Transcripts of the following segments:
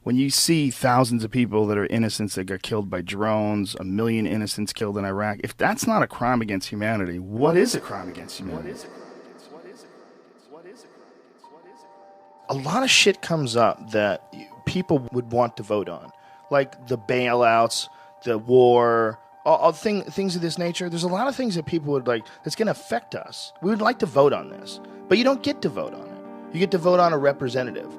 when you see thousands of people that are innocents that got killed by drones, 1 million innocents killed in Iraq, if that's not a crime against humanity, what is a crime against humanity? A lot of shit comes up that people would want to vote on, like the bailouts, the war, all things of this nature. There's a lot of things that people would like that's going to affect us. We would like to vote on this, but you don't get to vote on it. You get to vote on a representative.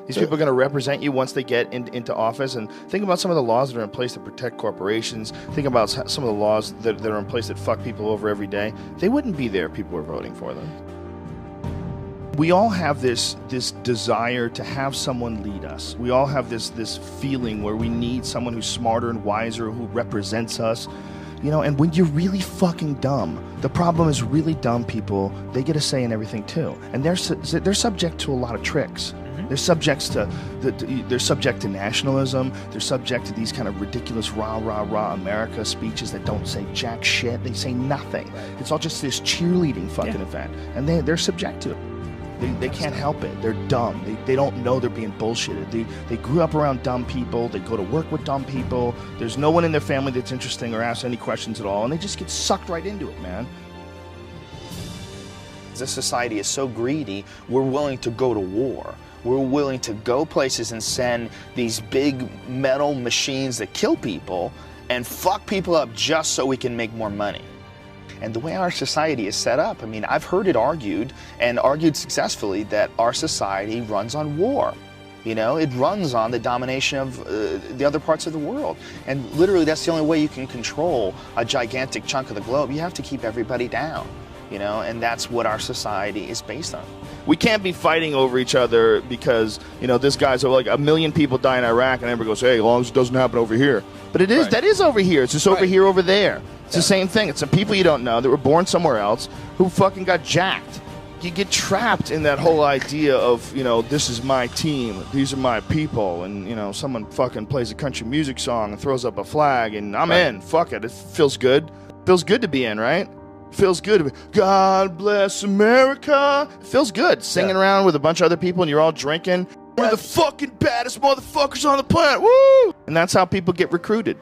These people are going to represent you once they get into office. And think about some of the laws that are in place to protect corporations. Think about some of the laws that are in place that fuck people over every day. They wouldn't be there if people were voting for them. We all have this desire to have someone lead us. We all have this feeling where we need someone who's smarter and wiser, who represents us. You know, and when you're really fucking dumb, the problem is really dumb people, they get a say in everything too. And they're subject to a lot of tricks. They're subject to nationalism. They're subject to these kind of ridiculous rah, rah, rah America speeches that don't say jack shit. They say nothing. It's all just this cheerleading fucking event. And they're subject to it. They can't help it. They're dumb. They don't know they're being bullshitted. They grew up around dumb people. They go to work with dumb people. There's no one in their family that's interesting or asks any questions at all. And they just get sucked right into it, man. This society is so greedy, we're willing to go to war. We're willing to go places and send these big metal machines that kill people and fuck people up just so we can make more money. And the way our society is set up, I mean, I've heard it argued, and argued successfully, that our society runs on war. You know, it runs on the domination of the other parts of the world. And literally, that's the only way you can control a gigantic chunk of the globe. You have to keep everybody down, you know, and that's what our society is based on. We can't be fighting over each other because, you know, this guy's like 1 million people die in Iraq, and everybody goes, hey, as long as it doesn't happen over here. But it is, that is over here. It's just over here, over there. It's the same thing. It's some people you don't know that were born somewhere else who fucking got jacked. You get trapped in that whole idea of, you know, this is my team, these are my people, and, you know, someone fucking plays a country music song and throws up a flag, and I'm in. Fuck it. It feels good. Feels good to be in, right? Feels good to be, God bless America. It feels good singing around with a bunch of other people and you're all drinking. We're the fucking baddest motherfuckers on the planet. Woo! And that's how people get recruited.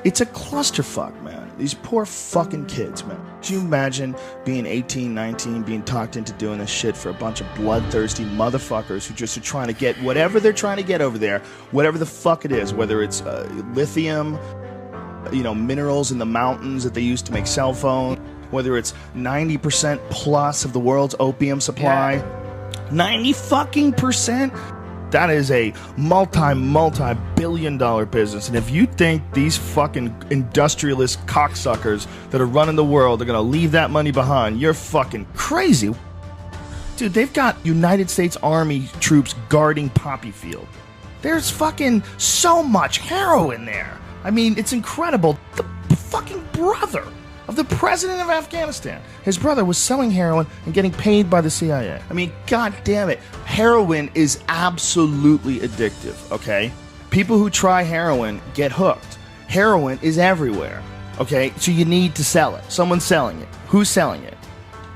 It's a clusterfuck, man. These poor fucking kids, man. Can you imagine being 18, 19, being talked into doing this shit for a bunch of bloodthirsty motherfuckers who just are trying to get whatever they're trying to get over there, whatever the fuck it is, whether it's lithium, you know, minerals in the mountains that they use to make cell phones, whether it's 90% plus of the world's opium supply, 90 fucking percent. That is a multi-billion-dollar business. And if you think these fucking industrialist cocksuckers that are running the world are going to leave that money behind, you're fucking crazy. Dude, they've got United States Army troops guarding Poppy Field. There's fucking so much heroin there. I mean, it's incredible. The fucking brother of the president of Afghanistan, his brother was selling heroin and getting paid by the CIA. I mean, god damn it. Heroin is absolutely addictive, okay? People who try heroin get hooked. Heroin is everywhere, okay? So you need to sell it. Someone's selling it. Who's selling it?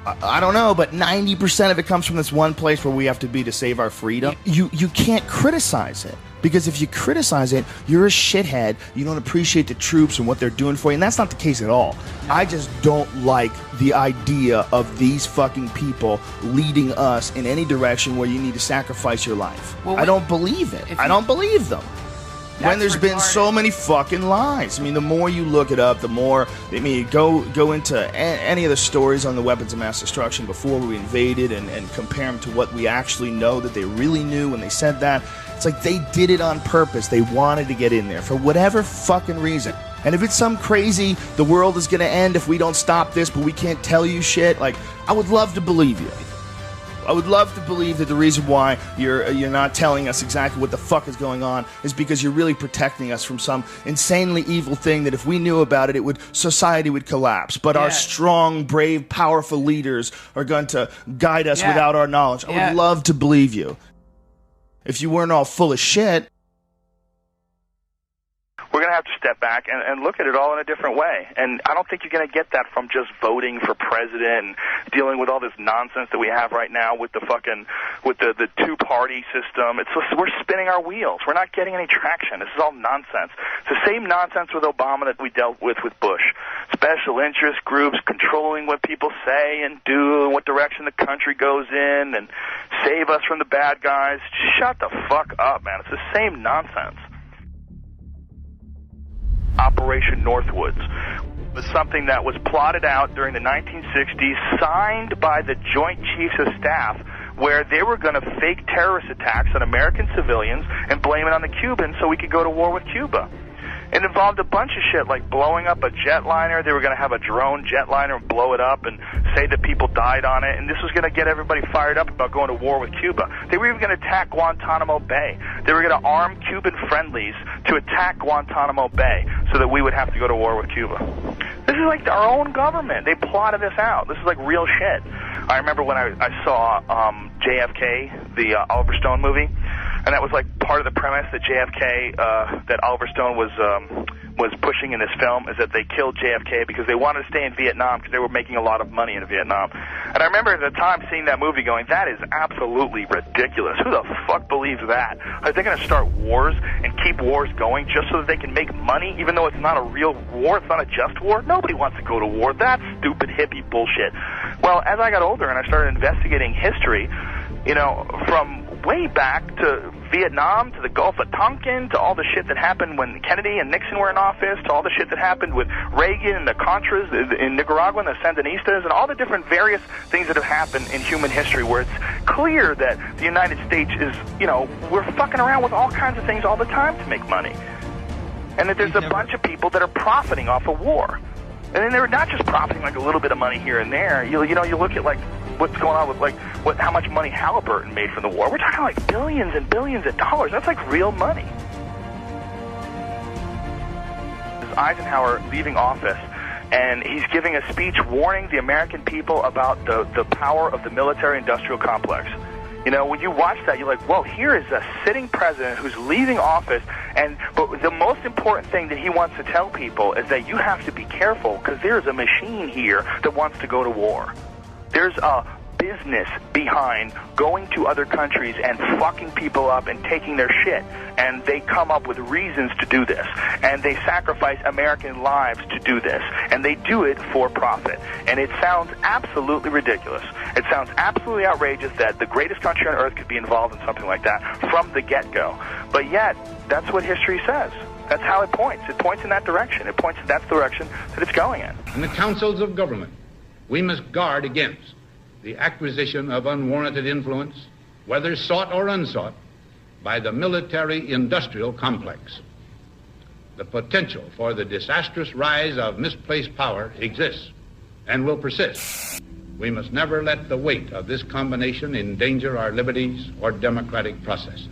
I don't know, but 90% of it comes from this one place where we have to be to save our freedom. You can't criticize it. Because if you criticize it, you're a shithead. You don't appreciate the troops and what they're doing for you. And that's not the case at all. I just don't like the idea of these fucking people leading us in any direction where you need to sacrifice your life. Well, I don't believe it. I don't believe them. When there's been so many fucking lies. I mean, the more you look it up, the more, I mean, go into any of the stories on the weapons of mass destruction before we invaded and compare them to what we actually know that they really knew when they said that. It's like they did it on purpose. They wanted to get in there for whatever fucking reason. And if it's some crazy, the world is going to end if we don't stop this, but we can't tell you shit, like, I would love to believe you. I would love to believe that the reason why you're not telling us exactly what the fuck is going on is because you're really protecting us from some insanely evil thing that if we knew about it, society would collapse. But our strong, brave, powerful leaders are going to guide us without our knowledge. I would love to believe you. If you weren't all full of shit. We're going to have to step back and look at it all in a different way. And I don't think you're going to get that from just voting for president and dealing with all this nonsense that we have right now with the two-party system. We're spinning our wheels. We're not getting any traction. This is all nonsense. It's the same nonsense with Obama that we dealt with Bush. Special interest groups controlling what people say and do and what direction the country goes in and save us from the bad guys. Shut the fuck up, man. It's the same nonsense. Operation Northwoods was something that was plotted out during the 1960s, signed by the Joint Chiefs of Staff, where they were going to fake terrorist attacks on American civilians and blame it on the Cubans so we could go to war with Cuba. It involved a bunch of shit, like blowing up a jetliner. They were going to have a drone jetliner and blow it up and say that people died on it. And this was going to get everybody fired up about going to war with Cuba. They were even going to attack Guantanamo Bay. They were going to arm Cuban friendlies to attack Guantanamo Bay so that we would have to go to war with Cuba. This is like our own government. They plotted this out. This is like real shit. I remember when I saw JFK, the Oliver Stone movie. And that was like part of the premise that JFK, that Oliver Stone was pushing in this film, is that they killed JFK because they wanted to stay in Vietnam because they were making a lot of money in Vietnam. And I remember at the time seeing that movie going, that is absolutely ridiculous. Who the fuck believes that? Are they going to start wars and keep wars going just so that they can make money, even though it's not a real war, it's not a just war? Nobody wants to go to war. That's stupid hippie bullshit. Well, as I got older and I started investigating history, you know, from way back to Vietnam, to the Gulf of Tonkin, to all the shit that happened when Kennedy and Nixon were in office, to all the shit that happened with Reagan and the Contras in Nicaragua and the Sandinistas, and all the different various things that have happened in human history where it's clear that the United States is, you know, we're fucking around with all kinds of things all the time to make money. And that there's a bunch of people that are profiting off of war. And then they're not just profiting like a little bit of money here and there. You look at like what's going on with like how much money Halliburton made from the war. We're talking like billions and billions of dollars. That's like real money. Eisenhower leaving office, and he's giving a speech warning the American people about the power of the military-industrial complex. You know, when you watch that, you're like, well, here is a sitting president who's leaving office, but the most important thing that he wants to tell people is that you have to be careful because there's a machine here that wants to go to war. There's a business behind going to other countries and fucking people up and taking their shit, and they come up with reasons to do this, and they sacrifice American lives to do this, and they do it for profit. And it sounds absolutely ridiculous. It sounds absolutely outrageous that the greatest country on earth could be involved in something like that from the get-go. But yet, that's what history says. That's how it points. It points in that direction. It points in that direction that it's going in. In the councils of government, we must guard against the acquisition of unwarranted influence, whether sought or unsought, by the military-industrial complex. The potential for the disastrous rise of misplaced power exists and will persist. We must never let the weight of this combination endanger our liberties or democratic processes.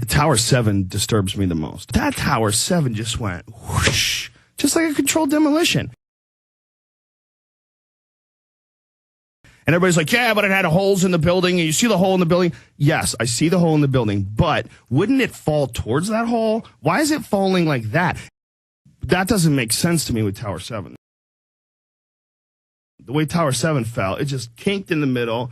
Tower 7 disturbs me the most. That Tower 7 just went whoosh, just like a controlled demolition. And everybody's like, yeah, but it had holes in the building, and you see the hole in the building. Yes, I see the hole in the building, but wouldn't it fall towards that hole? Why is it falling like that? That doesn't make sense to me with Tower 7. The way Tower 7 fell, it just kinked in the middle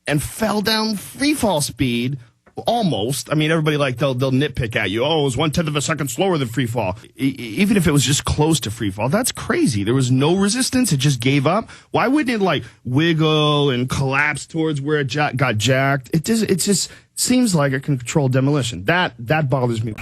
and fell down free fall speed. Almost. I mean, everybody they'll nitpick at you. Oh, it was 1/10 of a second slower than free fall. Even if it was just close to free fall, that's crazy. There was no resistance. It just gave up. Why wouldn't it wiggle and collapse towards where it got jacked? It just seems like a controlled demolition. That bothers me.